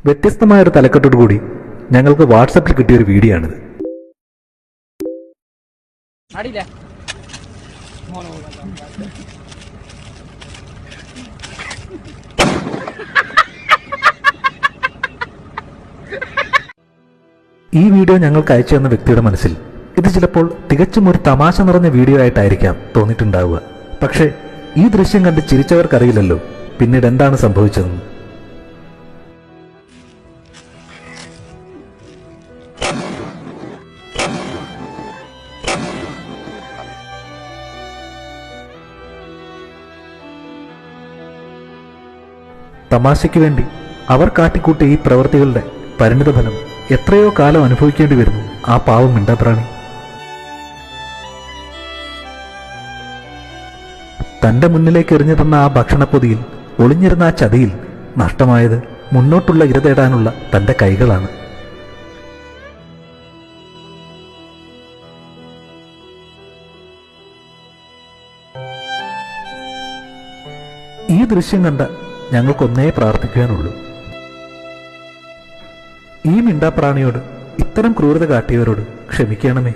വ്യത്യസ്തമായൊരു തലക്കെട്ടോടുകൂടി ഞങ്ങൾക്ക് വാട്സപ്പിൽ കിട്ടിയൊരു വീഡിയോ ആണിത്. ഈ വീഡിയോ ഞങ്ങൾക്ക് അയച്ചു തന്ന വ്യക്തിയുടെ മനസ്സിൽ ഇത് ചിലപ്പോൾ തികച്ചും ഒരു തമാശ നിറഞ്ഞ വീഡിയോ ആയിട്ടായിരിക്കാം തോന്നിയിട്ടുണ്ടാവുക. പക്ഷേ ഈ ദൃശ്യം കണ്ട് ചിരിച്ചവർക്കറിയില്ലല്ലോ പിന്നീട് എന്താണ് സംഭവിച്ചതെന്ന്. തമാശയ്ക്ക് വേണ്ടി അവർ കാട്ടിക്കൂട്ടിയ ഈ പ്രവൃത്തികളുടെ പരിണിതഫലം എത്രയോ കാലം അനുഭവിക്കേണ്ടി വരുന്നു ആ പാവം മിണ്ടാപ്രാണി. തന്റെ മുന്നിലേക്ക് എറിഞ്ഞു തന്ന ആ ഭക്ഷണപ്പൊതിയിൽ ഒളിഞ്ഞിരുന്ന ആ ചതിയിൽ നഷ്ടമായത് മുന്നോട്ടുള്ള ഇര തേടാനുള്ള തന്റെ കൈകളാണ്. ഈ ദൃശ്യം കണ്ട ഞങ്ങൾക്കൊന്നേ പ്രാർത്ഥിക്കാനുള്ളൂ, ഈ മിണ്ടാപ്രാണിയോട് ഇത്തരം ക്രൂരത കാട്ടിയവരോട് ക്ഷമിക്കണമേ.